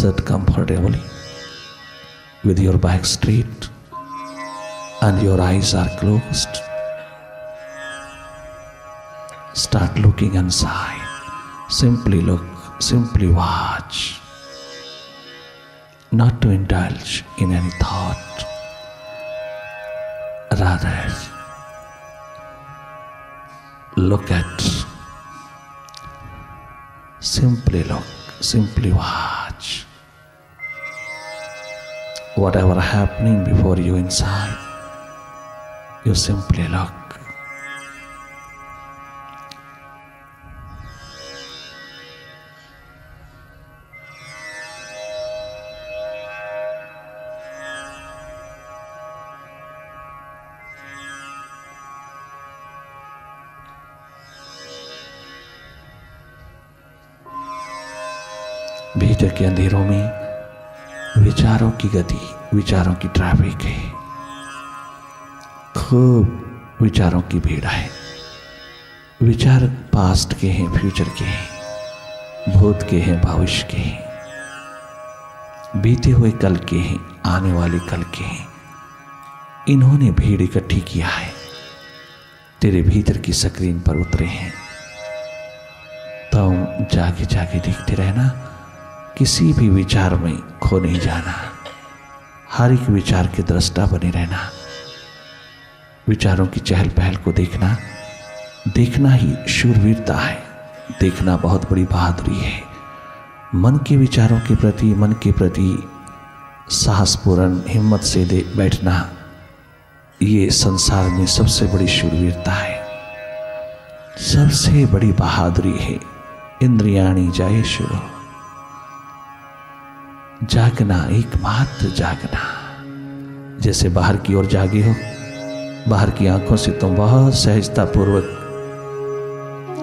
Sit comfortably with your back straight and your eyes are closed. Start looking inside. Simply look, simply watch. Not to indulge in any thought. Rather, look at. Simply look, simply watch. Whatever happening before you inside, you simply look. भीतर के अंधेरों में विचारों की गति, विचारों की traffic है। खूब विचारों की भीड़ है। विचार पास्ट के हैं, फ्यूचर के हैं, भूत के हैं, भविष्य के हैं, बीते हुए कल के हैं, आने वाले कल के हैं। इन्होंने भीड़ इकट्ठी किया है, तेरे भीतर की स्क्रीन पर उतरे हैं। तुम जागे जागे देखते रहना, किसी भी विचार में खो नहीं जाना, हर एक विचार के दृष्टा बने रहना। विचारों की चहल पहल को देखना, देखना ही शूरवीरता है, देखना बहुत बड़ी बहादुरी है। मन के विचारों के प्रति, मन के प्रति साहसपूर्ण हिम्मत से बैठना, ये संसार में सबसे बड़ी शूरवीरता है, सबसे बड़ी बहादुरी है। इंद्रियाणी जय शुरू, जागना, एकमात्र जागना। जैसे बाहर की ओर जागे हो, बाहर की आंखों से तुम बहुत सहजता पूर्वक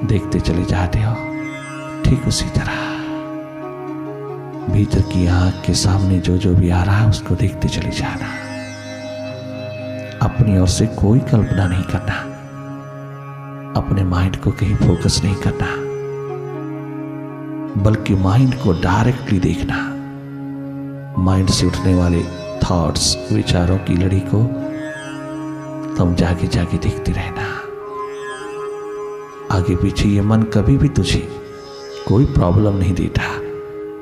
देखते चले जाते हो, ठीक उसी तरह भीतर की आंख के सामने जो जो भी आ रहा है उसको देखते चले जाना। अपनी ओर से कोई कल्पना नहीं करना, अपने माइंड को कहीं फोकस नहीं करना, बल्कि माइंड को डायरेक्टली देखना। माइंड से उठने वाले थॉट्स, विचारों की लड़ी को तुम जागे जागे देखते रहना। आगे पीछे ये मन कभी भी तुझे कोई प्रॉब्लम नहीं देता,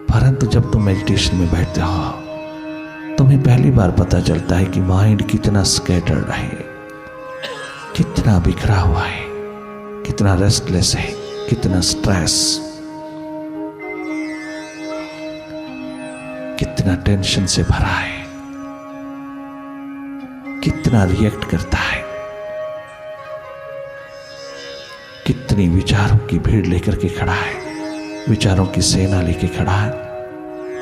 परंतु जब तुम मेडिटेशन में बैठते हो तुम्हें पहली बार पता चलता है कि माइंड कितना स्कैटर्ड है, कितना बिखरा हुआ है, कितना रेस्टलेस है, कितना स्ट्रेस, कितना टेंशन से भरा है, कितना रिएक्ट करता है, कितनी विचारों की भीड़ लेकर के खड़ा है, विचारों की सेना लेके खड़ा है।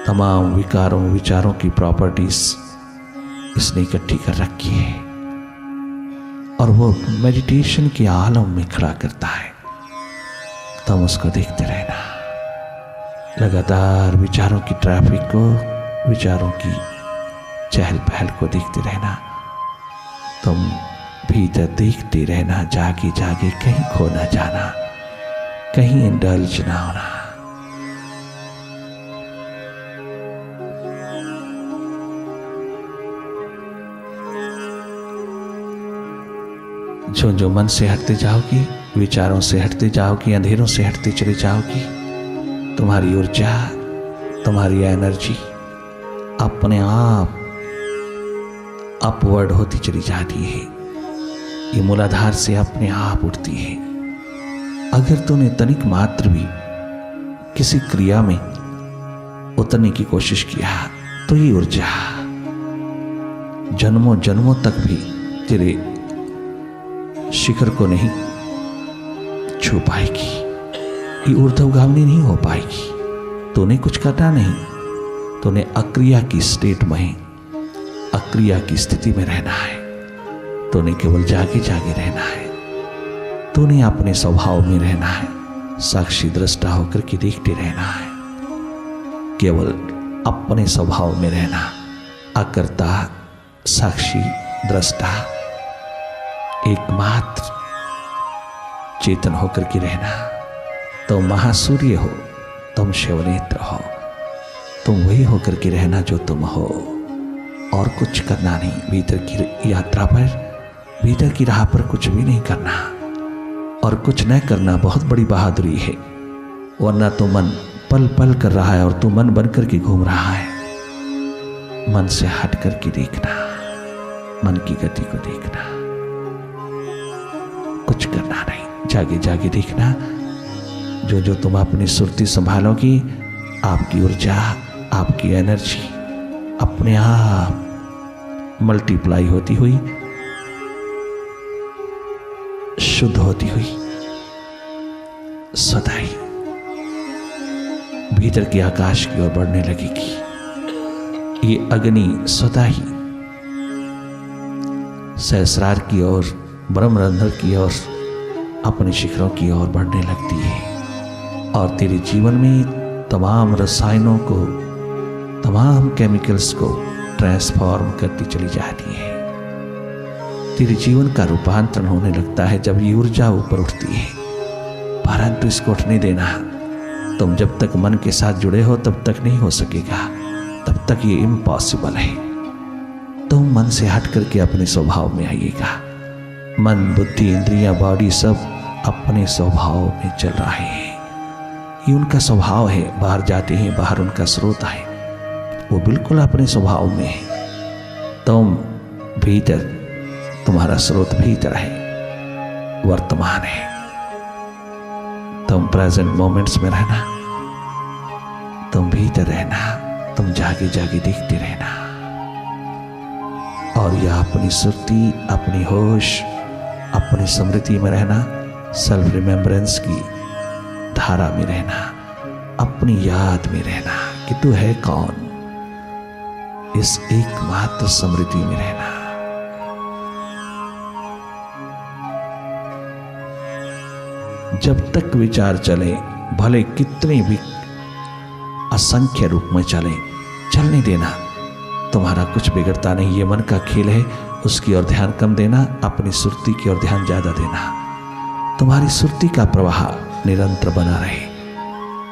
तमाम विकारों, विचारों की प्रॉपर्टीज इसने इकट्ठी कर रखी है और वो मेडिटेशन के आलम में खड़ा करता है। तुम उसको देखते रहना, लगातार विचारों की ट्रैफिक को, विचारों की चहल पहल को देखते रहना। तुम भीतर देखते रहना, जागे जागे, कहीं खो ना जाना, कहीं इंडल्ज ना होना। जो जो मन से हटते जाओगी, विचारों से हटते जाओगी, अंधेरों से हटते चले जाओगी, तुम्हारी ऊर्जा, तुम्हारी एनर्जी अपने आप अपवर्ड होती चली जाती है। ये मूलाधार से अपने आप उठती है। अगर तूने तनिक मात्र भी किसी क्रिया में उतरने की कोशिश किया तो ये ऊर्जा जन्मों जन्मों तक भी तेरे शिखर को नहीं छू पाएगी, ये ऊर्ध्वगामी नहीं हो पाएगी। तूने कुछ करना नहीं, तूने अक्रिया की स्टेट में, अक्रिया की स्थिति में रहना है। तूने केवल जागे जागे रहना है, तूने अपने स्वभाव में रहना है, साक्षी दृष्टा होकर के देखते रहना है, केवल अपने स्वभाव में रहना, अकर्ता साक्षी दृष्टा एकमात्र चेतन होकर के रहना। तुम महासूर्य हो, तुम शिवनेत्र हो, तुम वही होकर के रहना जो तुम हो, और कुछ करना नहीं। भीतर की यात्रा पर, भीतर की राह पर कुछ भी नहीं करना, और कुछ न करना बहुत बड़ी बहादुरी है। वरना तो मन पल पल कर रहा है और तू मन बन कर के घूम रहा है। मन से हट करके देखना, मन की गति को देखना, कुछ करना नहीं, जागे जागे देखना। जो जो तुम अपनी सुरती संभालोगी, आपकी ऊर्जा, आपकी एनर्जी अपने आप मल्टीप्लाई होती हुई, शुद्ध होती हुई, सदा ही भीतर के आकाश की ओर बढ़ने लगेगी। ये अग्नि सदा ही सहस्रार की ओर, ब्रह्मरंध्र की ओर, अपने शिखरों की ओर बढ़ने लगती है, और तेरे जीवन में तमाम रसायनों को, तमाम केमिकल्स को ट्रांसफॉर्म करती चली जाती है। तेरे जीवन का रूपांतरण होने लगता है जब ये ऊर्जा ऊपर उठती है। परंतु इसको उठने देना, तुम जब तक मन के साथ जुड़े हो तब तक नहीं हो सकेगा, तब तक ये इम्पॉसिबल है। तुम मन से हट करके अपने स्वभाव में आइएगा। मन, बुद्धि, इंद्रियां, बॉडी सब अपने स्वभाव में चल रहे हैं। ये उनका स्वभाव है। बाहर जाते हैं, बाहर उनका स्रोत है, वो बिल्कुल अपने स्वभाव में है। तुम भीतर, तुम्हारा स्रोत भीतर है, वर्तमान है। तुम प्रेजेंट मोमेंट्स में रहना, तुम भीतर रहना, तुम जागे जागे देखते रहना, और यह अपनी सुरती, अपनी होश, अपनी स्मृति में रहना, सेल्फ रिमेम्बरेंस की धारा में रहना, अपनी याद में रहना कि तू है कौन, इस एकमात्र स्मृति में रहना। जब तक विचार चले, भले कितने भी असंख्य रूप में चले, चलने देना, तुम्हारा कुछ बिगड़ता नहीं। ये मन का खेल है, उसकी ओर ध्यान कम देना, अपनी सुरती की ओर ध्यान ज्यादा देना। तुम्हारी सुरती का प्रवाह निरंतर बना रहे,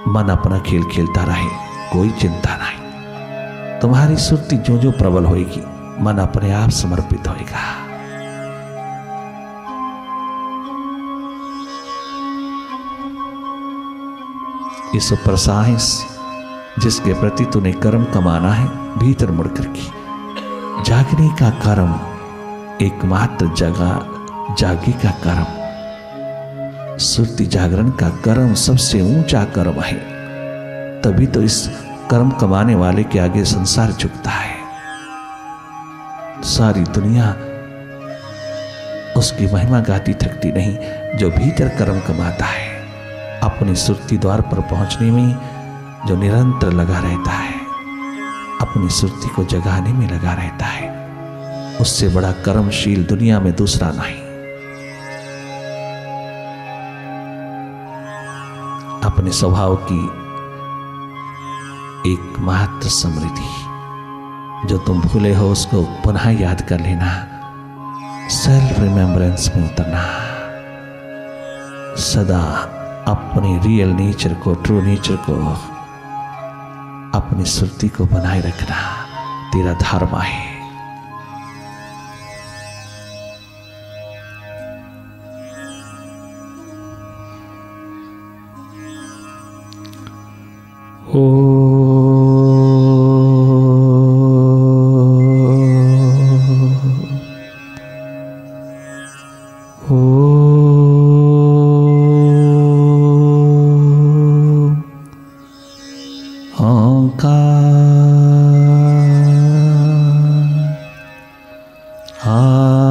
मन अपना खेल खेलता रहे, कोई चिंता नहीं। तुम्हारी सुरती जो जो प्रबल होगी, मन अपने आप समर्पित होएगा। ये सुपर साइंस जिसके प्रति तूने कर्म कमाना है, भीतर मुड़ करके जागने का कर्म, एकमात्र जगह जागे का कर्म, सुरती जागरण का कर्म सबसे ऊंचा कर्म है। तभी तो इस कर्म कमाने वाले के आगे संसार झुकता है। सारी दुनिया उसकी महिमा गाती थकती नहीं, जो भीतर कर्म कमाता है, अपनी सुरती द्वार पर पहुंचने में जो निरंतर लगा रहता है, अपनी सुरती को जगाने में लगा रहता है, उससे बड़ा कर्मशील दुनिया में दूसरा नहीं। अपने स्वभाव की एकमात्र समृद्धि जो तुम भूले हो, उसको पुनः याद कर लेना, सेल्फ रिमेम्बरेंस में उतरना, सदा अपने रियल नेचर को, ट्रू नेचर को, अपनी सुरती को बनाए रखना तेरा धर्म है।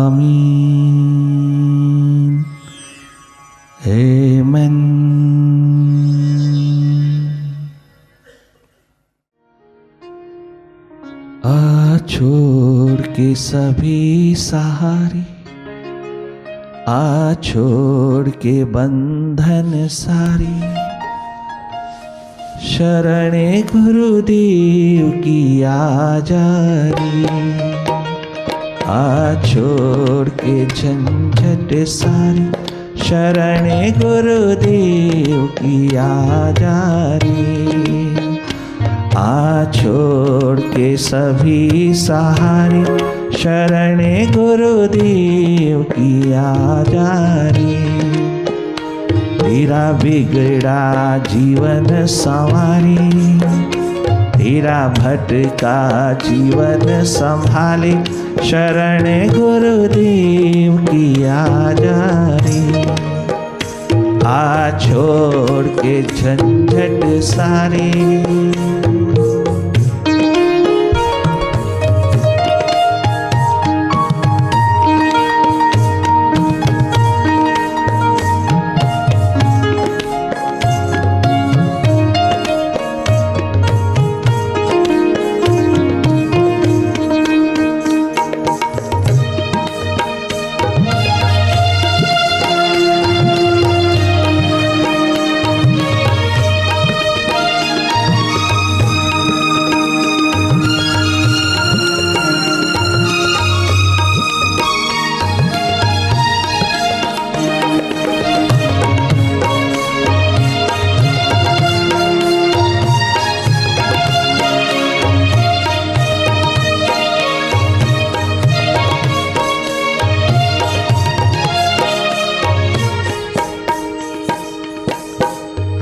Amin. Amen. आ छोड़ के सभी सहारे, आ छोड़ के बंधन सारे, शरणे गुरुदेव की आजारी। आ छोड़ के झंझट सारी, शरणे गुरुदेव की आजारी। आ छोड़ के सभी सहारे शरण गुरुदेव की आ जा रे। तेरा बिगड़ा जीवन संवारे, तेरा भटका जीवन संभाले, शरण गुरुदेव की आ जा रे। आ छोड़ के झंझट सारे,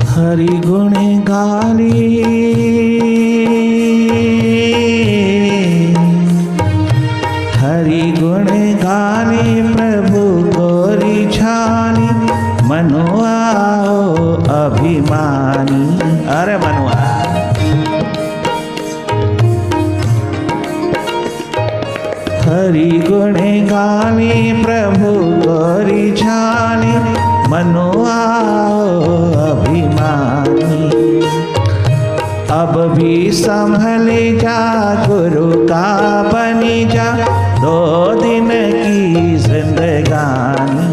हरि गुण गाली, हरि गुण गाली, प्रभु गोरी छानी, मनुआ अभिमानी। अरे मनुआ हरि गुण गाली, प्रभु गोरी छानी, मनुआ अभिमानी। अब भी संभल जा, गुरु का बनी जा, 2 दिन की जिंदगानी।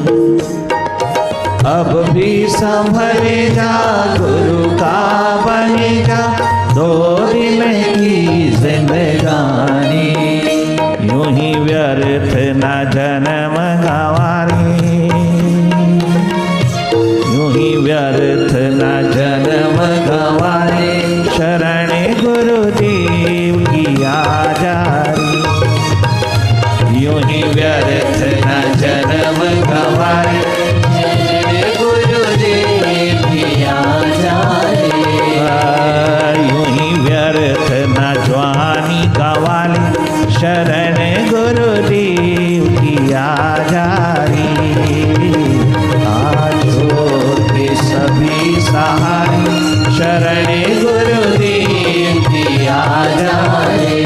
अब भी संभल जा, गुरु का बनी जा, 2 दिन की जिंदगानी। यूं ही व्यर्थ न जन्म गंवारे, यूं ही व्यर्थ न जन्म गंवारे, शरण गुरुदेव की आ जा रे। यूं ही व्यर्थ न जन्म गंवारे, शरण गुरुदेव की आ जा रे। यूं ही व्यर्थ न जवानी गंवाले, शरण गुरुदेव की आ जा रे। सभी सहारे, शरण गुरुदेव की आ जा रे।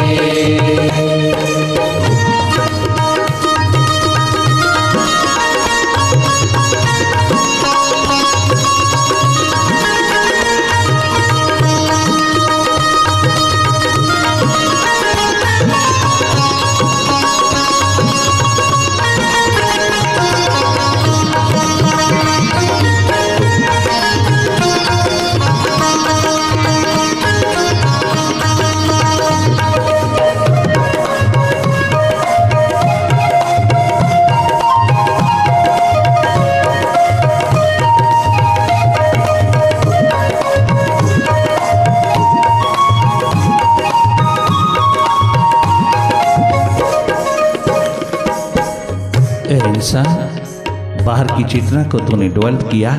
इंसान, बाहर की चेतना को तूने डेवलप किया,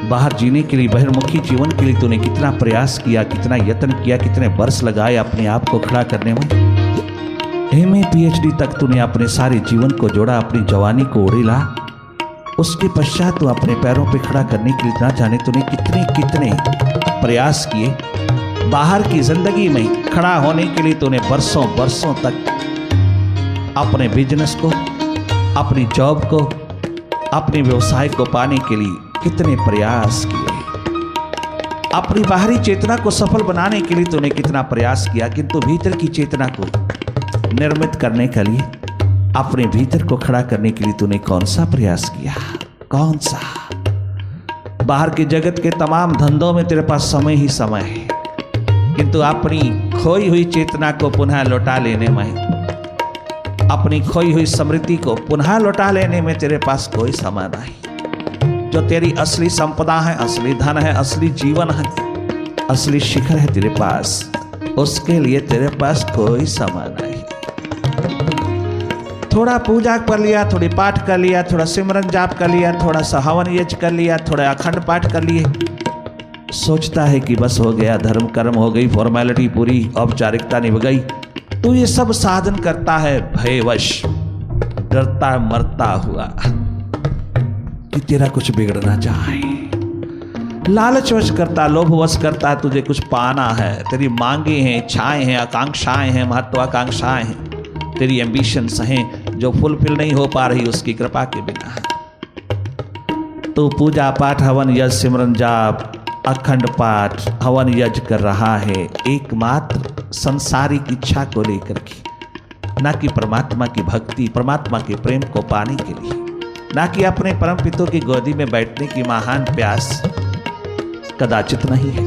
बाहर जीने के लिए, बहिर्मुखी जीवन के लिए तूने कितना प्रयास किया, कितना यत्न किया, कितने वर्ष लगाए अपने आप को खड़ा करने में। MA PhD तक तूने अपने सारे जीवन को जोड़ा, अपनी जवानी को उड़ेला। उसके पश्चात तू अपने पैरों पे खड़ा करने के लिए ना जाने तूने कितने कितने प्रयास किए। बाहर की जिंदगी में खड़ा होने के लिए तूने वर्षों वर्षों तक अपने बिजनेस को, अपनी जॉब को, अपने व्यवसाय को पाने के लिए कितने प्रयास किए। अपनी बाहरी चेतना को सफल बनाने के लिए तूने कितना प्रयास किया, किंतु भीतर की चेतना को निर्मित करने के लिए, अपने भीतर को खड़ा करने के लिए तूने कौन सा प्रयास किया? कौन सा? बाहर के जगत के तमाम धंधों में तेरे पास समय ही समय है, किंतु अपनी खोई हुई चेतना को पुनः लौटा लेने में, अपनी खोई हुई स्मृति को पुनः लौटा लेने में तेरे पास कोई समय नहीं। जो तेरी असली संपदा है, असली धन है, असली जीवन है, असली शिखर है तेरे पास, उसके लिए तेरे पास कोई समय नहीं। थोड़ा पूजा कर लिया, थोड़ी पाठ कर लिया, थोड़ा सिमरन जाप कर लिया, थोड़ा सा हवन यज्ञ कर लिया, थोड़ा अखंड पाठ कर लिए, सोचता है कि बस हो गया, धर्म कर्म हो गई, फॉर्मेलिटी पूरी, औपचारिकता निभ गई। तो ये सब साधन करता है भयवश, डरता मरता हुआ कि तेरा कुछ बिगड़ना चाहे, लालचवश करता, लोभवश करता है, तुझे कुछ पाना है, तेरी मांगे हैं, इच्छाएं हैं, आकांक्षाएं हैं, महत्वाकांक्षाएं हैं, तेरी एम्बिशंस हैं जो फुलफिल नहीं हो पा रही उसकी कृपा के बिना। तो पूजा पाठ हवन यज्ञ सिमरन जाप अखंड पाठ हवन यज्ञ कर रहा है एकमात्र संसारिक इच्छा को लेकर के, ना कि परमात्मा की भक्ति, परमात्मा के प्रेम को पाने के लिए, ना कि अपने परम पिता की गोदी में बैठने की महान प्यास कदाचित नहीं है।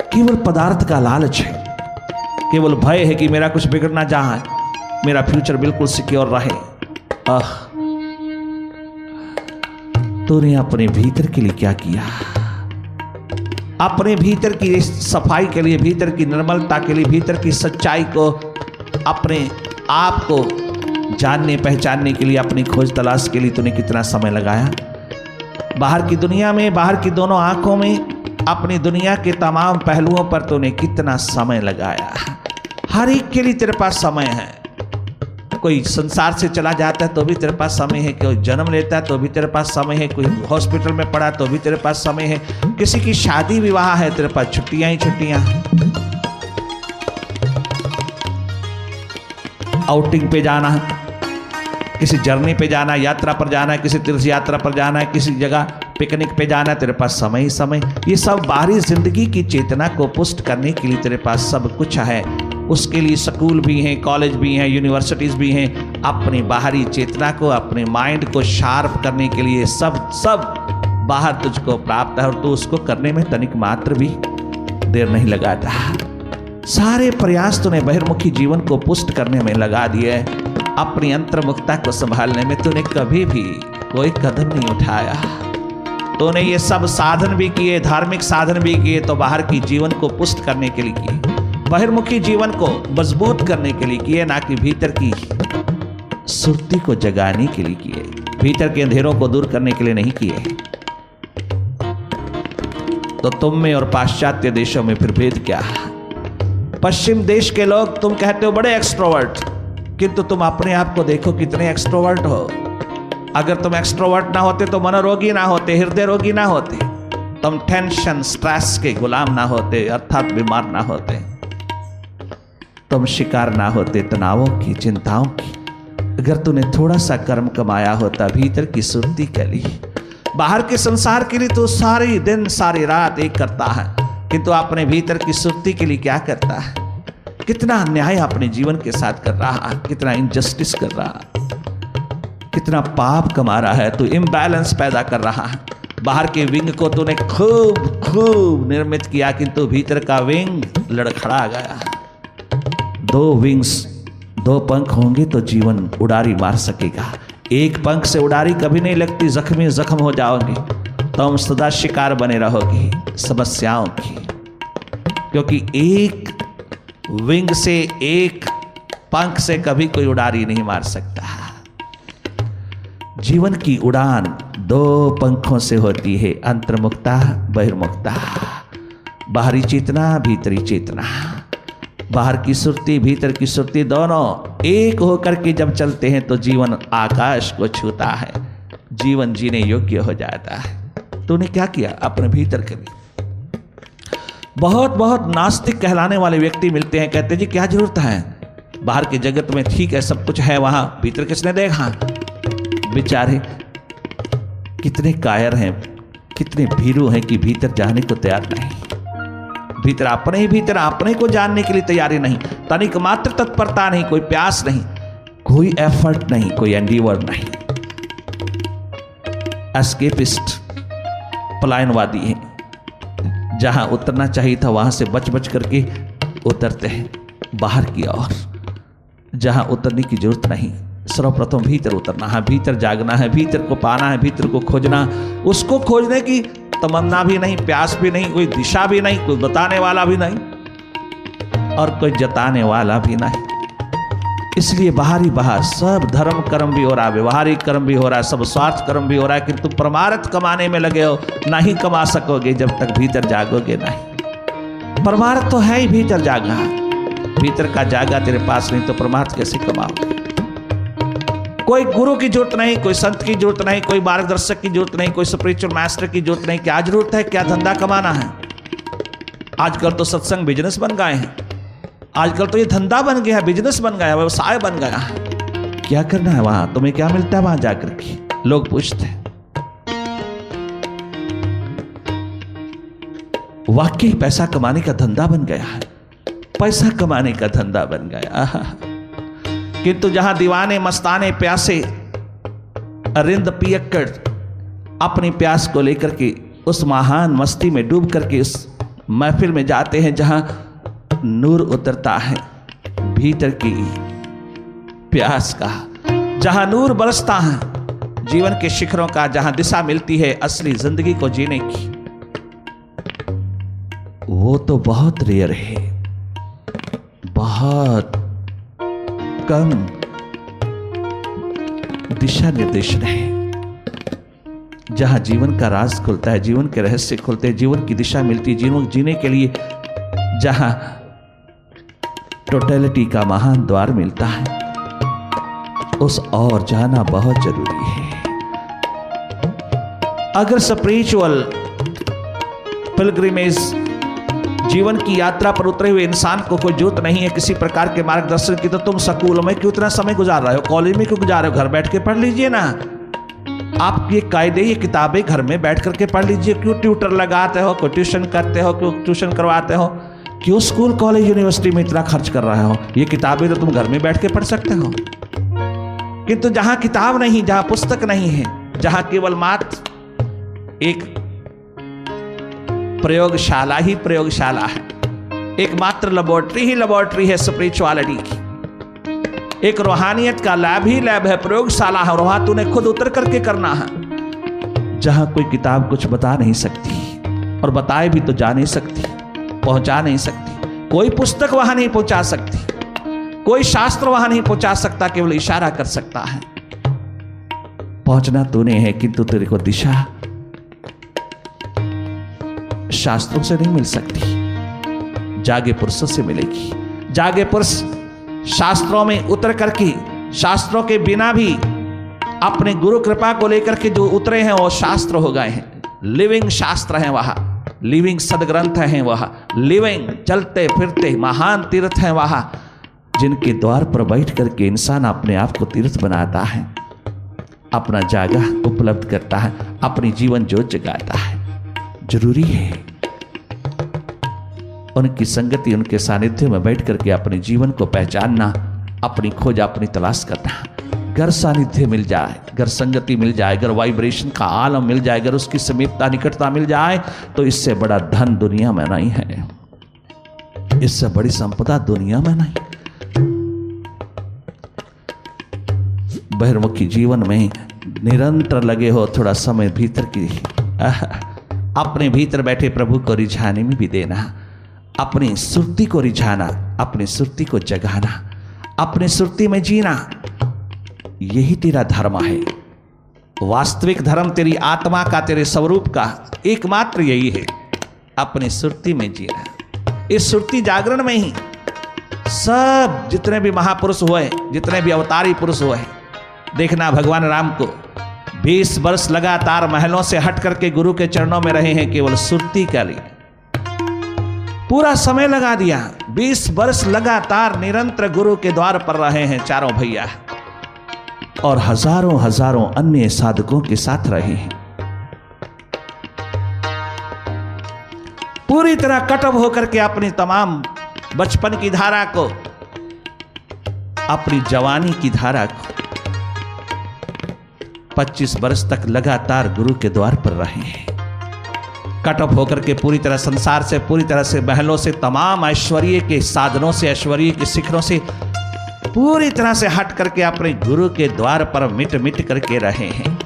केवल पदार्थ का लालच है, केवल भय है कि मेरा कुछ बिगड़ना जाए, मेरा फ्यूचर बिल्कुल सिक्योर रहे। तूने अपने भीतर के लिए क्या किया? अपने भीतर की सफाई के लिए, भीतर की निर्मलता के लिए, भीतर की सच्चाई को, अपने आप को जानने पहचानने के लिए, अपनी खोज तलाश के लिए तूने कितना समय लगाया? बाहर की दुनिया में, बाहर की दोनों आंखों में, अपनी दुनिया के तमाम पहलुओं पर तूने कितना समय लगाया? हर एक के लिए तेरे पास समय है। कोई संसार से चला जाता है तो भी तेरे पास समय है, कोई जन्म लेता है तो भी तेरे पास समय है, कोई हॉस्पिटल में पड़ा तो भी तेरे पास समय है, किसी की शादी विवाह है, तेरे पास छुट्टियां ही छुट्टियां। आउटिंग पे जाना है, किसी जर्नी पे जाना है, यात्रा पर जाना है, किसी तीर्थ यात्रा पर जाना है, किसी जगह पिकनिक पे जाना है, तेरे पास समय ही समय। ये सब बाहरी जिंदगी की चेतना को पुष्ट करने के लिए तेरे पास सब कुछ है। उसके लिए स्कूल भी हैं, कॉलेज भी हैं, यूनिवर्सिटीज़ भी हैं। अपनी बाहरी चेतना को, अपने माइंड को शार्प करने के लिए सब बाहर तुझको प्राप्त है, और तू उसको करने में तनिक मात्र भी देर नहीं लगाता। सारे प्रयास तूने बहिर्मुखी जीवन को पुष्ट करने में लगा दिए। अपनी अंतर्मुखता को संभालने में तूने कभी भी कोई कदम नहीं उठाया। तूने ये सब साधन भी किए, धार्मिक साधन भी किए, तो बाहर की जीवन को पुष्ट करने के लिए किए, बहिर्मुखी जीवन को मजबूत करने के लिए किए, ना कि भीतर की सुर्ती को जगाने के लिए किए, भीतर के अंधेरों को दूर करने के लिए नहीं किए। तो तुम में और पाश्चात्य देशों में फिर भेद क्या? पश्चिम देश के लोग तुम कहते हो बड़े एक्सट्रोवर्ट, किंतु तुम अपने आप को देखो कितने एक्सट्रोवर्ट हो। अगर तुम एक्सट्रोवर्ट ना होते तो मनोरोगी ना होते, हृदय रोगी ना होते, तुम टेंशन स्ट्रेस के गुलाम ना होते, अर्थात बीमार ना होते, तुम शिकार ना होते तनावों की, चिंताओं की। अगर तूने थोड़ा सा कर्म कमाया होता भीतर की सुर्ती के लिए, बाहर के संसार के लिए तो सारी दिन सारी रात एक करता है, किंतु अपने भीतर की सुर्ती के लिए क्या करता है? कितना अन्याय अपने जीवन के साथ कर रहा है, कितना इनजस्टिस कर रहा है, कितना पाप कमा रहा है, तो इम्बैलेंस पैदा कर रहा है। बाहर के विंग को तूने खूब निर्मित किया, किंतु भीतर का विंग लड़खड़ा गया। दो विंग्स, दो पंख होंगे तो जीवन उड़ारी मार सकेगा। एक पंख से उड़ारी कभी नहीं लगती, जख्म हो जाओगे, तुम सदा शिकार बने रहोगे समस्याओं की, क्योंकि एक विंग से, एक पंख से कभी कोई उड़ारी नहीं मार सकता। जीवन की उड़ान दो पंखों से होती है, अंतर्मुखता बहिर्मुखता, बाहरी चेतना भीतरी चेतना। बाहर की सुर्ती भीतर की सुर्ती दोनों एक होकर के जब चलते हैं तो जीवन आकाश को छूता है, जीवन जीने योग्य हो जाता है। तूने क्या किया अपने भीतर के लिए? बहुत नास्तिक कहलाने वाले व्यक्ति मिलते हैं, कहते हैं जी क्या जरूरत है, बाहर के जगत में ठीक है सब कुछ है, वहां भीतर किसने देखा? बेचारे कितने कायर हैं, कितने भीरू हैं कि भीतर जाने को तैयार नहीं, भीतर अपने को जानने के लिए तैयारी नहीं, तनिक मात्र तत्परता नहीं, कोई प्यास नहीं, कोई एफर्ट नहीं, कोई एंडीवर नहीं। एस्केपिस्ट, पलायनवादी हैं, जहां उतरना चाहिए था वहां से बच करके उतरते हैं बाहर की ओर, जहां उतरने की जरूरत नहीं। सर्वप्रथम भीतर उतरना है, भीतर जागना है, भीतर को पाना है, भीतर को खोजना। उसको खोजने की तमन्ना भी नहीं, प्यास भी नहीं, कोई दिशा भी नहीं, कोई बताने वाला भी नहीं और कोई जताने वाला भी नहीं। इसलिए बाहर ही बाहर सब धर्म कर्म भी हो रहा है, व्यवहारिक कर्म भी हो रहा है, सब स्वार्थ कर्म भी हो रहा है, किंतु परमार्थ कमाने में लगे हो। नहीं कमा सकोगे जब तक भीतर जागोगे नहीं। परमार्थ तो है ही भीतर जागा, भीतर का जागा तेरे पास नहीं तो परमार्थ कैसे कमाओगे। कोई गुरु की जरूरत नहीं, कोई संत की जरूरत नहीं, कोई मार्गदर्शक की जरूरत नहीं, कोई स्पिरिचुअल मास्टर की जरूरत नहीं। क्या जरूरत है, क्या धंधा कमाना है। आजकल तो सत्संग बिजनेस बन गए हैं, आजकल तो ये धंधा बन गया है, बिजनेस बन गया, व्यवसाय बन गया। क्या करना है वहां, तुम्हें क्या मिलता है वहां जाकर के, लोग पूछते हैं। वाकई पैसा कमाने का धंधा बन गया है, पैसा कमाने का धंधा बन गया। किंतु जहां दीवाने मस्ताने प्यासे अरिंद पियक्कड़ अपनी प्यास को लेकर के उस महान मस्ती में डूब करके उस महफिल में जाते हैं जहां नूर उतरता है भीतर की प्यास का, जहां नूर बरसता है जीवन के शिखरों का, जहां दिशा मिलती है असली जिंदगी को जीने की। वो तो बहुत रेयर है, बहुत कम दिशा निर्देशन है जहां जीवन का राज खुलता है, जीवन के रहस्य खुलते हैं, जीवन की दिशा मिलती है, जीवन जीने के लिए जहां टोटलिटी का महान द्वार मिलता है, उस और जाना बहुत जरूरी है। अगर स्पिरिचुअल पिलग्रिमेज जीवन की यात्रा पर उतरे हुए इंसान को कोई जरूरत नहीं है किसी प्रकार के मार्गदर्शन की, तो तुम स्कूल में क्यों इतना समय गुजार रहे हो, कॉलेज में क्यों गुजार रहे हो, घर बैठ के पढ़ लीजिए ना। आप ये कायदे, ये किताबें घर में बैठ करके पढ़ लीजिए। क्यों ट्यूटर लगाते हो, कोई ट्यूशन करते हो, क्यों ट्यूशन करवाते हो, क्यों स्कूल कॉलेज यूनिवर्सिटी में इतना खर्च कर रहे हो। ये किताबें तो तुम घर में बैठ के पढ़ सकते हो। किंतु जहां किताब नहीं, जहां पुस्तक नहीं है, जहां केवल मात्र एक प्रयोगशाला ही प्रयोगशाला है, एकमात्र लेबोरेटरी ही लेबोरेटरी है स्पिरिचुअलिटी की, एक रूहानियत का लैब ही लैब है, प्रयोगशाला है, और वहां तूने खुद उतर करके करना है। जहां कोई किताब कुछ बता नहीं सकती और बताए भी तो जा नहीं सकती, पहुंचा नहीं सकती, कोई पुस्तक वहां नहीं पहुंचा सकती, कोई शास्त्र वहां नहीं पहुंचा सकता, केवल इशारा कर सकता है। पहुंचना तूने है, किंतु तेरे को दिशा शास्त्रों से नहीं मिल सकती, जागे पुरुषों से मिलेगी। जागे पुरुष शास्त्रों में उतर करके, शास्त्रों के बिना भी अपने गुरु कृपा को लेकर के जो उतरे हैं वो शास्त्र हो गए हैं, लिविंग शास्त्र हैं वहां, लिविंग सदग्रंथ हैं वहां, लिविंग चलते फिरते महान तीर्थ हैं वहां, जिनके द्वार पर बैठ करके इंसान अपने आप को तीर्थ बनाता है, अपना जागा उपलब्ध करता है, अपनी जीवन ज्योत जगाता है। जरूरी है उनकी संगति, उनके सानिध्य में बैठ करके अपने जीवन को पहचानना, अपनी खोज, अपनी तलाश करना। अगर सानिध्य मिल जाए, अगर संगति मिल जाए, अगर वाइब्रेशन का आलम मिल जाए, अगर उसकी समीपता निकटता मिल जाए, तो इससे बड़ा धन दुनिया में नहीं है, इससे बड़ी संपदा दुनिया में नहीं। बहिर्मुखी जीवन में निरंतर लगे हो, थोड़ा समय भीतर की अपने भीतर बैठे प्रभु को रिझाने में भी देना, अपनी सुरती को रिझाना, अपनी सुरती को जगाना, अपनी सुरती में जीना, यही तेरा धर्म है। वास्तविक धर्म तेरी आत्मा का, तेरे स्वरूप का एकमात्र यही है, अपनी सुरती में जीना। इस सुरती जागरण में ही सब जितने भी महापुरुष हुए, जितने भी अवतारी पुरुष हुए, देखना भगवान राम को 20 वर्ष लगातार महलों से हट करके गुरु के चरणों में रहे हैं, केवल सुरती के लिए पूरा समय लगा दिया। 20 वर्ष लगातार निरंतर गुरु के द्वार पर रहे हैं चारों भैया, और हजारों हजारों अन्य साधकों के साथ रहे हैं। पूरी तरह कटअप होकर के अपनी तमाम बचपन की धारा को, अपनी जवानी की धारा को 25 वर्ष तक लगातार गुरु के द्वार पर रहे हैं। कटअप होकर के पूरी तरह संसार से, पूरी तरह से, महलों से, तमाम ऐश्वर्य के साधनों से, ऐश्वर्य के शिखरों से पूरी तरह से हट करके अपने गुरु के द्वार पर मिट मिट करके रहे हैं।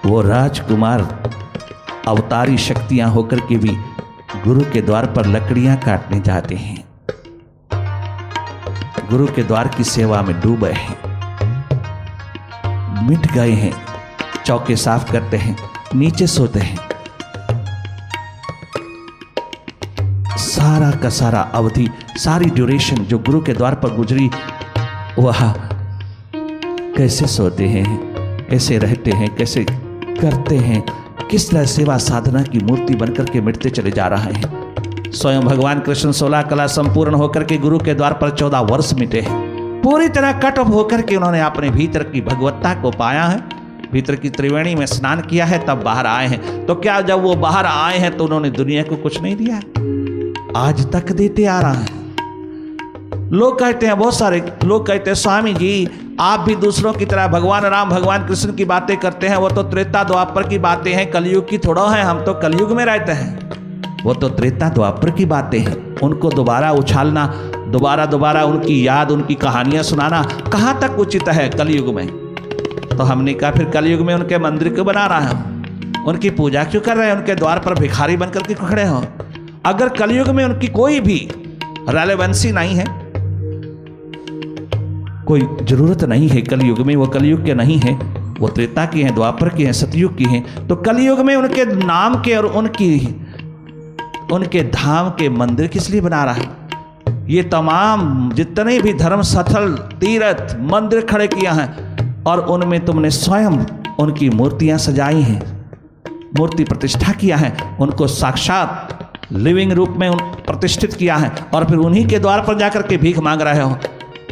वो राजकुमार अवतारी शक्तियां होकर के भी गुरु के द्वार पर लकड़ियां काटने जाते हैं, गुरु के द्वार की सेवा में डूबे हैं, मिट गए हैं, चौके साफ करते हैं, नीचे सोते हैं। सारा का सारा अवधि, सारी ड्यूरेशन जो गुरु के द्वार पर गुजरी, वह कैसे सोते हैं, कैसे रहते हैं, कैसे करते हैं, किस तरह सेवा साधना की मूर्ति बनकर के मिटते चले जा रहे हैं। स्वयं भगवान कृष्ण 16 कला संपूर्ण होकर के गुरु के द्वार पर 14 वर्ष मिटे हैं। पूरी तरह कट ऑफ होकर के उन्होंने अपने भीतर की भगवत्ता को पाया है, भीतर की त्रिवेणी में स्नान किया है, तब बाहर आए हैं। तो क्या जब वो बाहर आए हैं तो उन्होंने दुनिया को कुछ नहीं दिया? आज तक देते आ रहा है। लोग कहते हैं, बहुत सारे लोग कहते हैं, स्वामी जी आप भी दूसरों की तरह भगवान राम भगवान कृष्ण की बातें करते हैं, वो तो त्रेता द्वापर की बातें हैं, कलयुग की थोड़ा है, हम तो कलयुग में रहते हैं। वो तो त्रेता द्वापर की बातें हैं, उनको दोबारा उछालना, दोबारा उनकी याद, उनकी कहानियां सुनाना कहाँ तक उचित है कलयुग में? तो हमने कहा फिर कलयुग में उनके मंदिर क्यों बना रहा है, उनकी पूजा क्यों कर रहे हैं, उनके द्वार पर भिखारी बनकर के खड़े हो? अगर कलयुग में उनकी कोई भी रेलेवेंसी नहीं है, कोई जरूरत नहीं है कलयुग में, वो कलयुग के नहीं है, वो त्रेता की हैं, द्वापर की हैं, सतयुग की हैं, तो कलयुग में उनके नाम के और उनके धाम के मंदिर किस लिए बना रहा है? ये तमाम जितने भी धर्म स्थल, तीर्थ, मंदिर खड़े किया है और उनमें तुमने स्वयं उनकी मूर्तियां सजाई हैं, मूर्ति प्रतिष्ठा किया है, उनको साक्षात लिविंग रूप में प्रतिष्ठित किया है, और फिर उन्हीं के द्वार पर जाकर के भीख मांग रहे हो।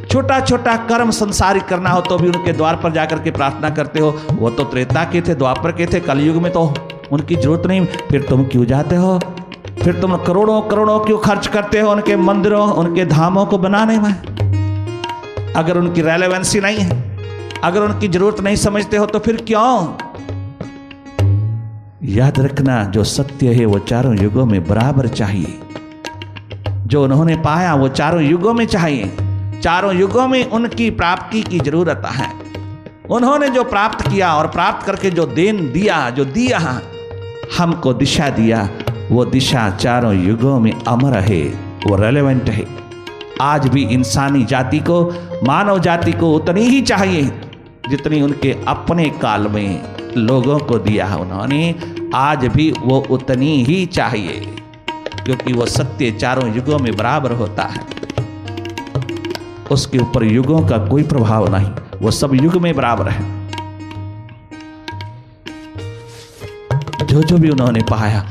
छोटा छोटा कर्म संसारिक करना हो तो भी उनके द्वार पर जाकर के प्रार्थना करते हो। वो तो त्रेता के थे, द्वापर के थे, कलयुग में तो उनकी जरूरत नहीं, फिर तुम क्यों जाते हो? फिर तुम करोड़ों करोड़ों क्यों खर्च करते हो उनके मंदिरों, उनके धामों को बनाने में? अगर उनकी रेलेवेंसी नहीं है, अगर उनकी जरूरत नहीं समझते हो तो फिर क्यों? याद रखना, जो सत्य है वो चारों युगों में बराबर चाहिए। जो उन्होंने पाया वो चारों युगों में चाहिए। चारों युगों में उनकी प्राप्ति की जरूरत है। उन्होंने जो प्राप्त किया और प्राप्त करके जो देन दिया, जो दिया हमको दिशा दिया, वो दिशा चारों युगों में अमर है, वो रेलेवेंट है। आज भी इंसानी जाति को, मानव जाति को उतनी ही चाहिए जितनी उनके अपने काल में लोगों को दिया है उन्होंने, आज भी वो उतनी ही चाहिए, क्योंकि वो सत्य चारों युगों में बराबर होता है। उसके ऊपर युगों का कोई प्रभाव नहीं, वो सब युग में बराबर है। जो भी उन्होंने पाया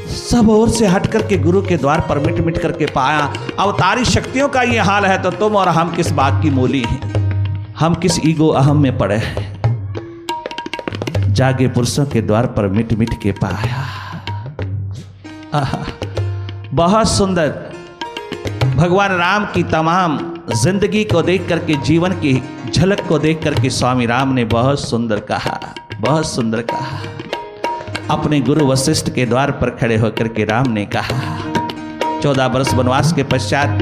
सब ओर से हट करके गुरु के द्वार पर मिट करके पाया। अवतारी शक्तियों का ये हाल है तो तुम और हम किस बात की मूली हैं? हम किस ईगो अहम में पड़े हैं? जागे पुरुषों के द्वार पर मिट के पाया। बहुत सुंदर भगवान राम की तमाम जिंदगी को देख करके, जीवन की झलक को देख करके स्वामी राम ने बहुत सुंदर कहा, बहुत सुंदर कहा। अपने गुरु वशिष्ठ के द्वार पर खड़े होकर के राम ने कहा, 14 वर्ष वनवास के पश्चात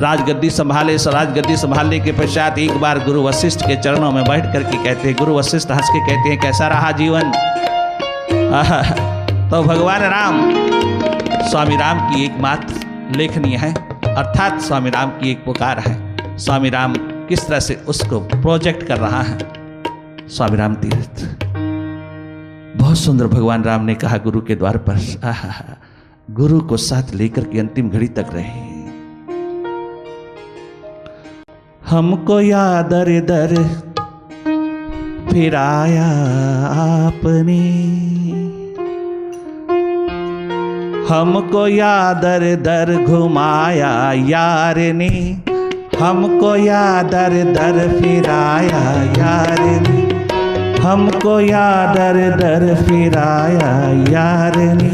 राजगद्दी संभाले, राजगद्दी संभालने के पश्चात एक बार गुरु वशिष्ठ के चरणों में बैठ करके कहते हैं, गुरु वशिष्ठ हंस के कहते हैं, कैसा रहा जीवन? तो भगवान राम, स्वामी राम की एकमात्र लेखनीय है, अर्थात स्वामी राम की एक पुकार है। स्वामी राम किस तरह से उसको प्रोजेक्ट कर रहा है, स्वामी राम तीर्थ। बहुत सुंदर भगवान राम ने कहा गुरु के द्वार पर, गुरु को साथ लेकर के अंतिम घड़ी तक रहे। हमको याद दर फिराया आपने, हमको याद दर घुमाया यार ने, हमको याद दर फिराया यार ने, हमको याद दर फिराया यार ने,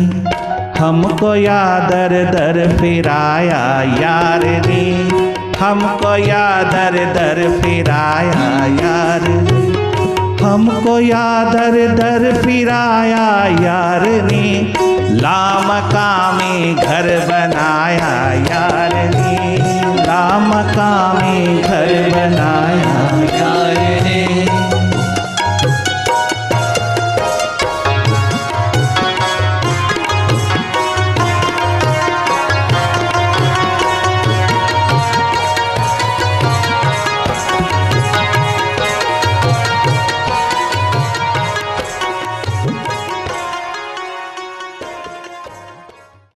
हमको याद दर फिराया यार ने, हमको याद दर फिराया यार ने, हमको याद दर फिराया यार ने, लामका में घर बनाया यार ने, लामका में घर बनाया यार ने।